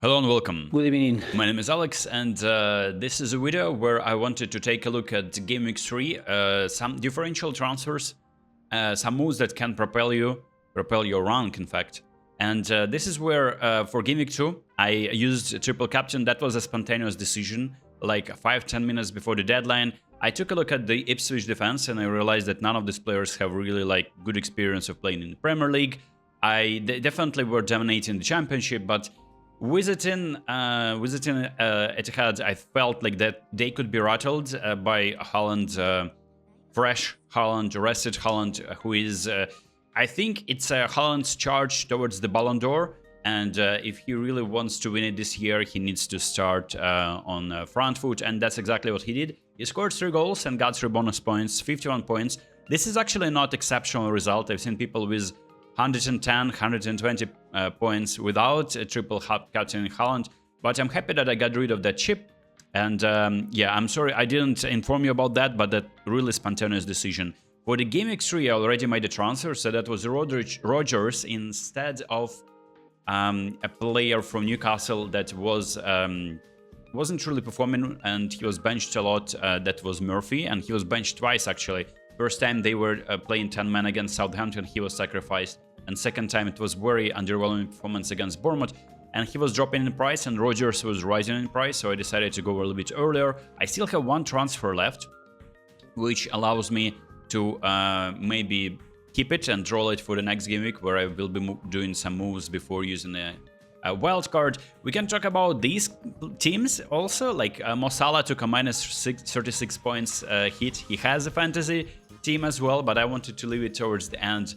Hello and welcome. Good evening. My name is Alex, and this is a video where I wanted to take a look at Gameweek 3, some differential transfers, some moves that can propel your rank, in fact. And this is where, for Gameweek 2, I used a triple captain. That was a spontaneous decision, like 5-10 minutes before the deadline. I took a look at the Ipswich defense, and I realized that none of these players have really good experience of playing in the Premier League. They definitely were dominating the Championship, but visiting Etihad, I felt like that they could be rattled by Haaland, fresh Haaland, rested Haaland, who is, I think it's Haaland's charge towards the Ballon d'Or, and if he really wants to win it this year, he needs to start on front foot, and that's exactly what he did. He scored 3 goals and got 3 bonus points, 51 points. This is actually not exceptional result. I've seen people with 110, 120 points without a triple captain in Haaland, but I'm happy that I got rid of that chip. And yeah, I'm sorry I didn't inform you about that, but that really spontaneous decision. For the Gameweek 3, I already made a transfer, so that was Rogers instead of a player from Newcastle that wasn't really performing, and he was benched a lot. That was Murphy, and he was benched twice actually. First time they were playing 10 men against Southampton, he was sacrificed. And second time it was very underwhelming performance against Bournemouth, and he was dropping in price and Rogers was rising in price, so I decided to go a little bit earlier. I still have 1 transfer left, which allows me to maybe keep it and roll it for the next game week, where I will be doing some moves before using a wild card. We can talk about these teams also, like Mo Salah took a minus 36 points hit. He has a fantasy team as well, but I wanted to leave it towards the end.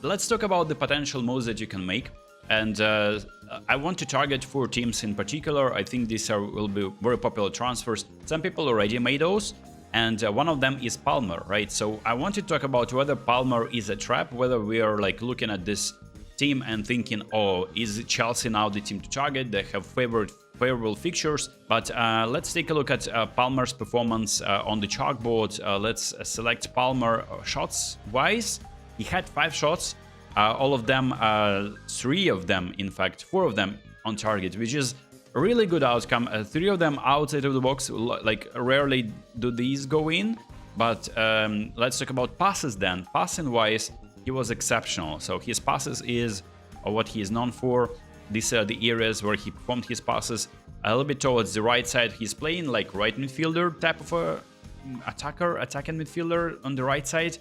Let's talk about the potential moves that you can make, and I want to target 4 teams in particular. I think these will be very popular transfers. Some people already made those, and one of them is Palmer, right? So I want to talk about whether Palmer is a trap, whether we are looking at this team and thinking, oh, is Chelsea now the team to target? They have favorable fixtures, but let's take a look at Palmer's performance on the chalkboard. Let's select Palmer shots wise. He had 5 shots, all of them, 3 of them, in fact, 4 of them on target, which is a really good outcome. 3 of them outside of the box, rarely do these go in. But let's talk about passes then. Passing-wise, he was exceptional. So his passes is what he is known for. These are the areas where he performed his passes. A little bit towards the right side, he's playing like right midfielder type of a attacking midfielder on the right side.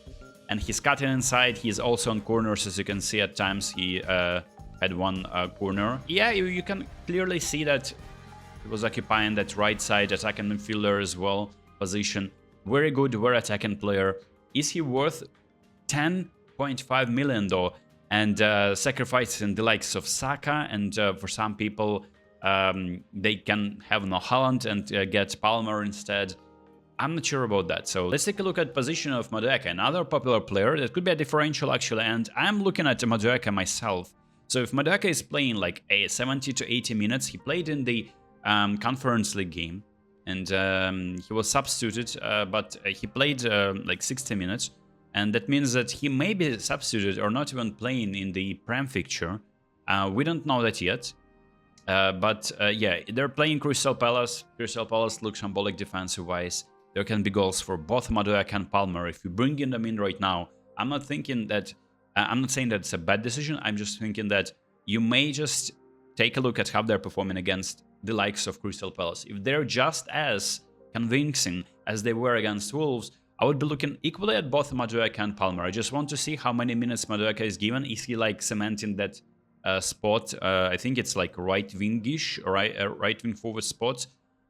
And he's cutting inside. He's also on corners, as you can see. At times he had 1 corner. Yeah, you can clearly see that he was occupying that right side attacking midfielder as well position. Very good, very attacking player. Is he worth 10.5 million though? And sacrificing the likes of Saka, and for some people they can have no Haaland and get Palmer instead. I'm not sure about that. So let's take a look at position of Madueke, another popular player that could be a differential actually, and I'm looking at Madueke myself. So if Madueke is playing like 70 to 80 minutes, he played in the Conference League game, and he was substituted, but he played like 60 minutes, and that means that he may be substituted or not even playing in the Prem fixture. We don't know that yet. But yeah, they're playing Crystal Palace. Crystal Palace looks shambolic defensive-wise. There can be goals for both Madueke and Palmer. If you bring them in right now, I'm not thinking that... I'm not saying that it's a bad decision. I'm just thinking that you may just take a look at how they're performing against the likes of Crystal Palace. If they're just as convincing as they were against Wolves, I would be looking equally at both Madueke and Palmer. I just want to see how many minutes Madueke is given. Is he cementing that spot? I think it's like right wingish, right wing forward spot.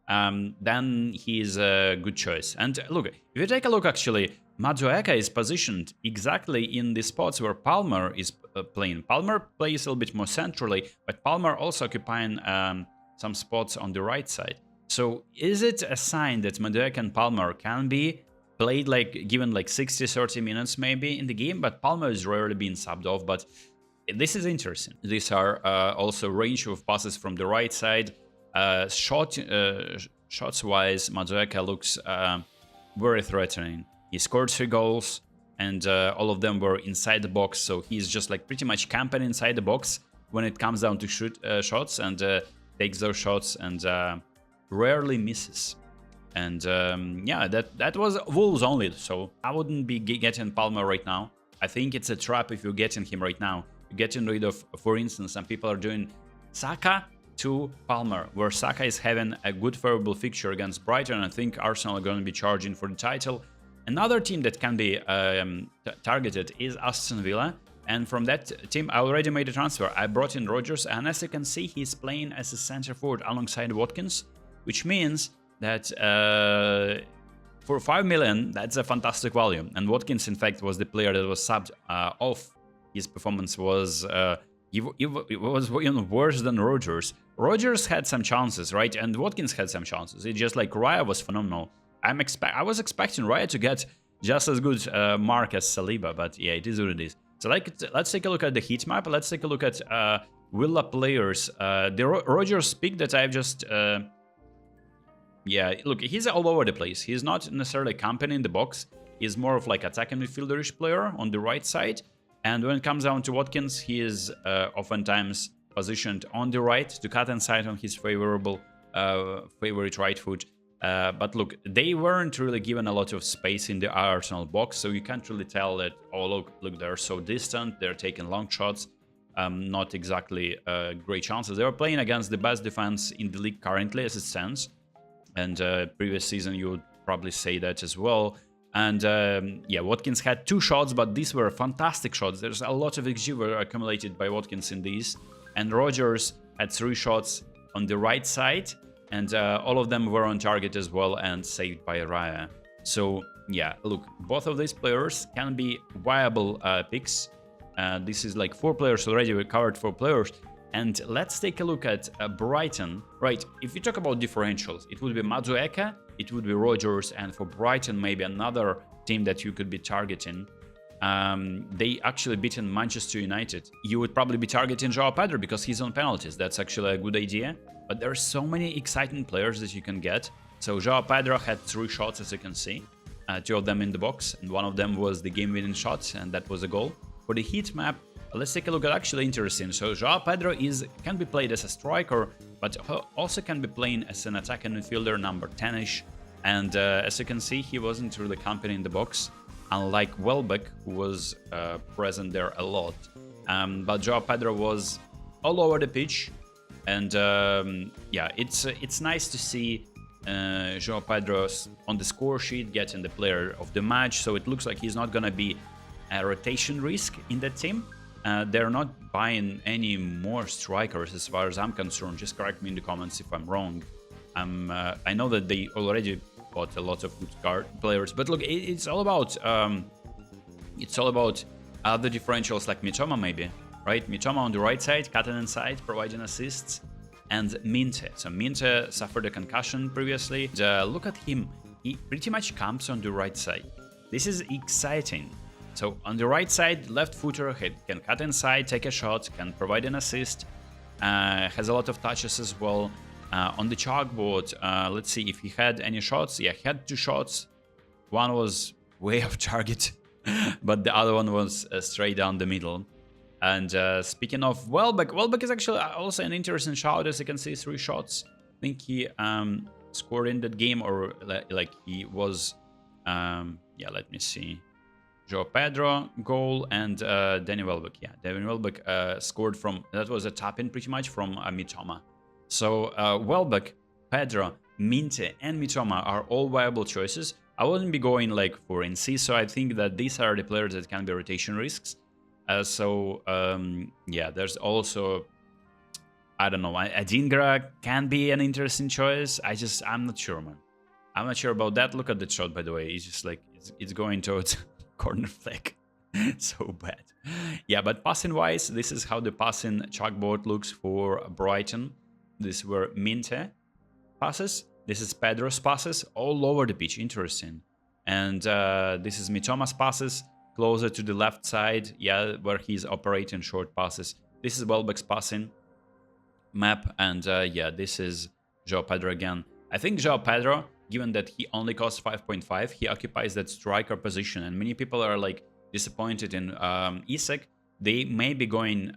Then he's a good choice. And look, if you take a look, actually, Madueke is positioned exactly in the spots where Palmer is playing. Palmer plays a little bit more centrally, but Palmer also occupying some spots on the right side. So is it a sign that Madueke and Palmer can be played given 60-30 minutes maybe in the game, but Palmer is rarely being subbed off? But this is interesting. These are also range of passes from the right side. Shots-wise, Madueke looks very threatening. He scored 3 goals, and all of them were inside the box, so he's just pretty much camping inside the box. when it comes down to shots, and takes those shots and rarely misses. And yeah, that was Wolves only, so I wouldn't be getting Palmer right now. I think it's a trap if you're getting him right now. You're getting rid of, for instance, some people are doing Saka to Palmer, where Saka is having a good favorable fixture against Brighton. I think Arsenal are going to be charging for the title. Another team that can be targeted is Aston Villa. And from that team, I already made a transfer. I brought in Rodgers, and as you can see, he's playing as a center forward alongside Watkins, which means that for 5 million, that's a fantastic value. And Watkins, in fact, was the player that was subbed off. His performance was it was even worse than Rodgers. Rodgers had some chances, right? And Watkins had some chances. It's just like Raya was phenomenal. I was expecting Raya to get just as good mark as Saliba, but yeah, it is what it is. So let's take a look at the heat map. Let's take a look at Villa players. The Rodgers pick that I've just... yeah, look, he's all over the place. He's not necessarily company in the box. He's more of like attacking midfielderish player on the right side. And when it comes down to Watkins, he is oftentimes positioned on the right to cut inside on his favorite right foot. But look, they weren't really given a lot of space in the Arsenal box, so you can't really tell that, oh, look, they're so distant, they're taking long shots, not exactly great chances. They were playing against the best defense in the league currently as it stands, and previous season you would probably say that as well. And yeah, Watkins had 2 shots, but these were fantastic shots. There's a lot of XG were accumulated by Watkins in these, and Rodgers had 3 shots on the right side, and all of them were on target as well and saved by Raya. So yeah, look, both of these players can be viable picks. This is like 4 players already. We covered 4 players. And let's take a look at Brighton. Right, if you talk about differentials, it would be Madueke, it would be Rodgers, and for Brighton, maybe another team that you could be targeting. They actually beaten Manchester United. You would probably be targeting Joao Pedro because he's on penalties. That's actually a good idea. But there are so many exciting players that you can get. So Joao Pedro had 3 shots, as you can see. 2 of them in the box, and one of them was the game-winning shot, and that was a goal. For the heat map, let's take a look at actually interesting. So Joao Pedro can be played as a striker, but also can be playing as an attacking midfielder, number 10-ish. And as you can see, he wasn't really company in the box, unlike Welbeck, who was present there a lot. But Joao Pedro was all over the pitch. And yeah, it's nice to see Joao Pedro on the score sheet getting the player of the match. So it looks like he's not going to be a rotation risk in that team. They're not buying any more strikers as far as I'm concerned. Just correct me in the comments if I'm wrong. I know that they already bought a lot of good card players, but look, it's all about other differentials like Mitoma maybe, right? Mitoma on the right side, cutting inside, providing assists, and Minte. So Minte suffered a concussion previously. Look at him; he pretty much camps on the right side. This is exciting. So on the right side, left footer, he can cut inside, take a shot, can provide an assist, has a lot of touches as well. On the chalkboard, let's see if he had any shots. Yeah, he had 2 shots. One was way off target, but the other one was straight down the middle. And speaking of Welbeck is actually also an interesting shout. As you can see, 3 shots. I think he scored in that game, or like he was... yeah, let me see. Joao Pedro goal and Danny Welbeck. Yeah, Danny Welbeck scored from... That was a tap-in pretty much from Mitoma. So Welbeck, Pedro, Minte, and Mitoma are all viable choices. I wouldn't be going like for NC, so I think that these are the players that can be rotation risks. Yeah, there's also... I don't know, Adingra can be an interesting choice. I'm not sure, man. I'm not sure about that. Look at the shot, by the way. It's just like, it's going towards... corner flag. So bad. Yeah, but passing wise, this is how the passing chalkboard looks for Brighton. These were Minte passes. This is Pedro's passes all over the pitch. Interesting. And this is Mitoma's passes closer to the left side. Yeah, where he's operating short passes. This is Welbeck's passing map. And yeah, this is Joao Pedro again. I think Joao Pedro, given that he only costs 5.5, he occupies that striker position, and many people are like disappointed in Isak they may be going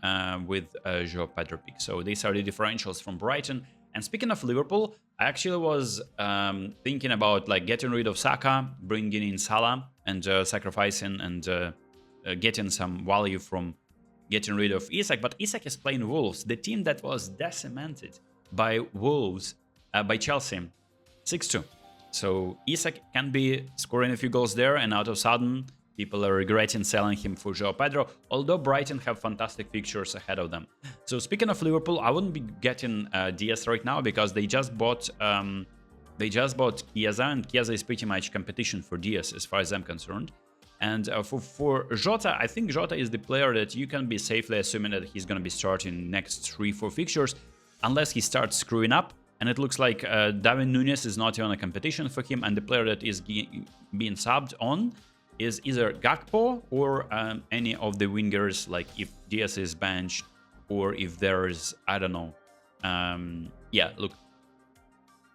with João Pedro pick. So these are the differentials from Brighton. And speaking of Liverpool, I actually was thinking about like getting rid of Saka, bringing in Salah, and sacrificing and getting some value from getting rid of Isak. But Isak is playing Wolves, the team that was decimated by Wolves, by Chelsea, 6-2. So Isak can be scoring a few goals there, and out of sudden, people are regretting selling him for João Pedro, although Brighton have fantastic fixtures ahead of them. So speaking of Liverpool, I wouldn't be getting Diaz right now because they just bought Chiesa, and Chiesa is pretty much competition for Diaz as far as I'm concerned. And for Jota, I think Jota is the player that you can be safely assuming that he's going to be starting next 3-4 fixtures, unless he starts screwing up. And it looks like David Nunes is not even a competition for him, and the player that is being subbed on is either Gakpo or any of the wingers, like if Diaz is benched or if there's, I don't know. Yeah, look,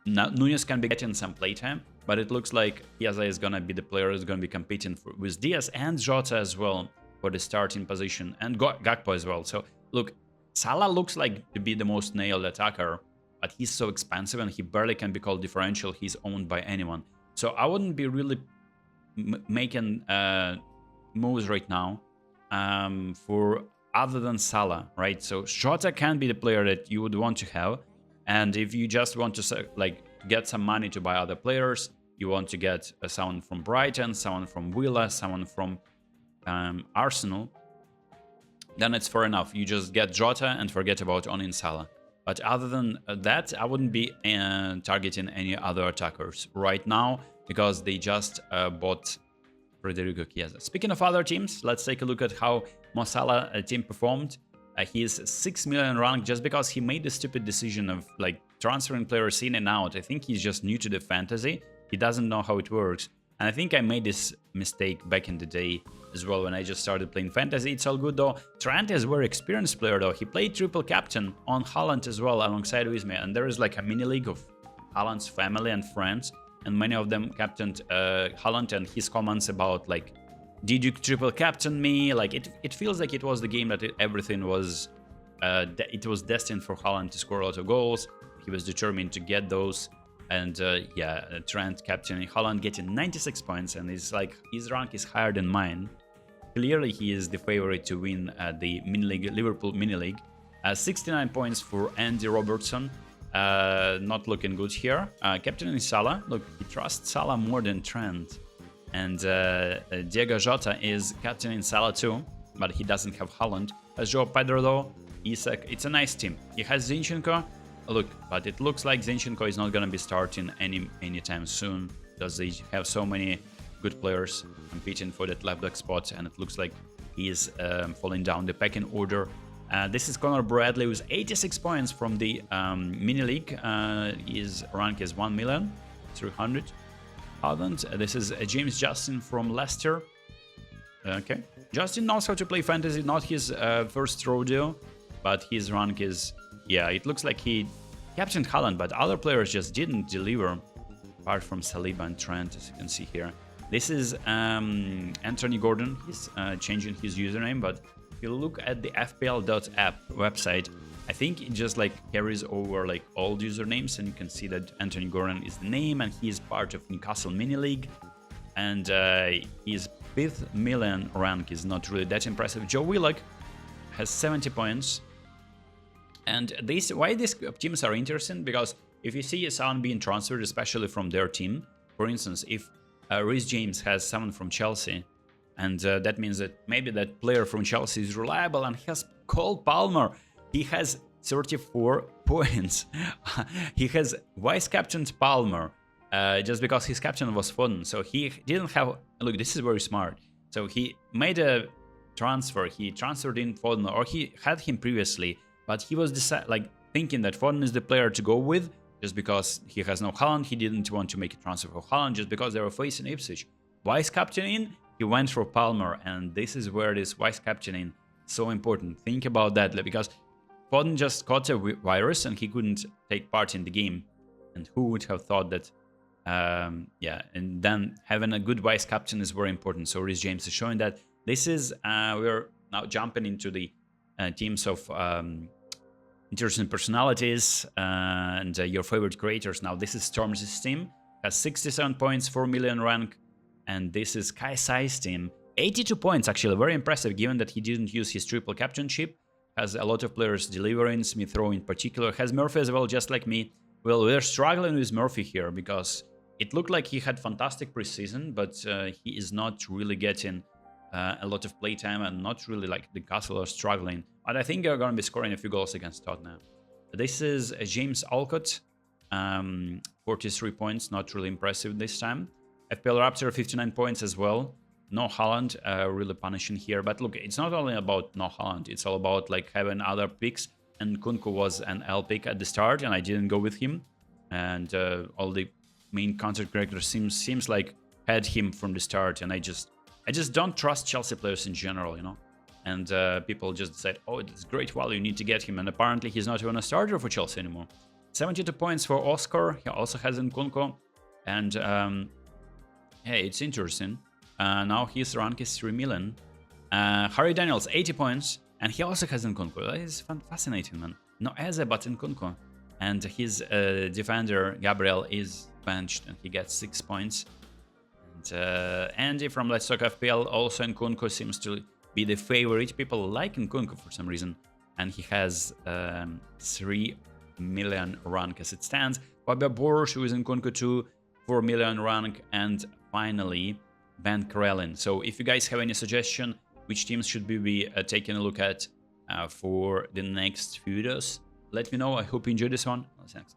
Nunes can be getting some playtime, but it looks like Chiesa is going to be the player who's going to be competing with Diaz and Jota as well for the starting position, and Gakpo as well. So look, Salah looks like to be the most nailed attacker, but he's so expensive and he barely can be called differential. He's owned by anyone. So I wouldn't be really making moves right now for other than Salah, right? So Jota can be the player that you would want to have, and if you just want to like get some money to buy other players, you want to get someone from Brighton, someone from Villa, someone from Arsenal, then it's fair enough. You just get Jota and forget about owning Salah. But other than that, I wouldn't be targeting any other attackers right now because they just bought Federico Chiesa. Speaking of other teams, let's take a look at how Mo Salah team performed. He is 6 million rank just because he made the stupid decision of like transferring players in and out. I think he's just new to the fantasy. He doesn't know how it works. And I think I made this mistake back in the day as well when I just started playing fantasy. It's all good though. Trent is a very experienced player though. He played triple captain on Haaland as well alongside with me. And there is like a mini league of Haaland's family and friends. And many of them captained Haaland, and his comments about like, did you triple captain me? Like it feels like it was the game that everything was, it was destined for Haaland to score a lot of goals. He was determined to get those. And yeah, Trent captaining Haaland, getting 96 points, and it's like his rank is higher than mine. Clearly, he is the favorite to win the mini league, Liverpool mini league. 69 points for Andy Robertson. Not looking good here. Captaining Salah. Look, he trusts Salah more than Trent. And Diego Jota is captaining Salah too, but he doesn't have Haaland. As João Pedro though, Isak, it's a nice team. He has Zinchenko. Look, but it looks like Zinchenko is not going to be starting anytime soon because they have so many good players competing for that left back spot, and it looks like he is falling down the pecking order. This is Conor Bradley with 86 points from the mini league. His rank is 1,300,000. This is James Justin from Leicester. Okay, Justin knows how to play fantasy, not his first rodeo, but his rank is, yeah, it looks like he captained Haaland, but other players just didn't deliver, apart from Saliba and Trent, as you can see here. This is Anthony Gordon. He's changing his username, but if you look at the FPL.app website, I think it just like carries over like old usernames, and you can see that Anthony Gordon is the name, and he is part of Newcastle Mini League, and his 5th million rank is not really that impressive. Joe Willock has 70 points. And why these teams are interesting, because if you see someone being transferred, especially from their team, for instance, if Reece James has someone from Chelsea, and that means that maybe that player from Chelsea is reliable and he has Cole Palmer, he has 34 points. He has vice-captained Palmer just because his captain was Foden. So he didn't have, look, this is very smart. So he made a transfer, he transferred in Foden, or he had him previously, but he was thinking that Foden is the player to go with, just because he has no Haaland. He didn't want to make a transfer for Haaland just because they were facing Ipswich. Vice captaining, he went for Palmer, and this is where this vice captaining is so important. Think about that, because Foden just caught a virus and he couldn't take part in the game. And who would have thought that? Yeah, and then having a good vice captain is very important. So Reece James is showing that. This is we're Now jumping into the teams of interesting personalities and your favorite creators. Now this is Stormzy's team, has 67 points, 4 million rank, and this is concise team, 82 points, actually very impressive given that he didn't use his triple captainship. Has a lot of players delivering, Smith Rowe in particular, has Murphy as well, just like me. Well, we're struggling with Murphy here because it looked like he had fantastic preseason, but he is not really getting a lot of playtime, and not really like the Castle are struggling. But I think they're going to be scoring a few goals against Tottenham. This is James Alcott, 43 points, not really impressive this time. FPL Raptor, 59 points as well. No Haaland, really punishing here. But look, it's not only about no Haaland, it's all about like having other picks. And Kunku was an L pick at the start, and I didn't go with him. And all the main content characters seems like had him from the start, and I just don't trust Chelsea players in general, you know. And people just said, oh, it's great value, you need to get him. And apparently he's not even a starter for Chelsea anymore. 72 points for Oscar. He also has Nkunku. And hey, it's interesting. Now his rank is 3 million. Harry Daniels, 80 points. And he also has Nkunku. That is fascinating, man. No Eze, but Nkunku. And his defender, Gabriel, is benched, and he gets 6 points. And Andy from Let's Talk FPL, also Nkunku seems to be the favorite. People like Nkunku for some reason. And he has 3 million rank as it stands. Fabio Borges, who is Nkunku too, 4 million rank. And finally, Ben Krellin. So if you guys have any suggestion, which teams should we be taking a look at for the next videos, let me know. I hope you enjoyed this one. Thanks.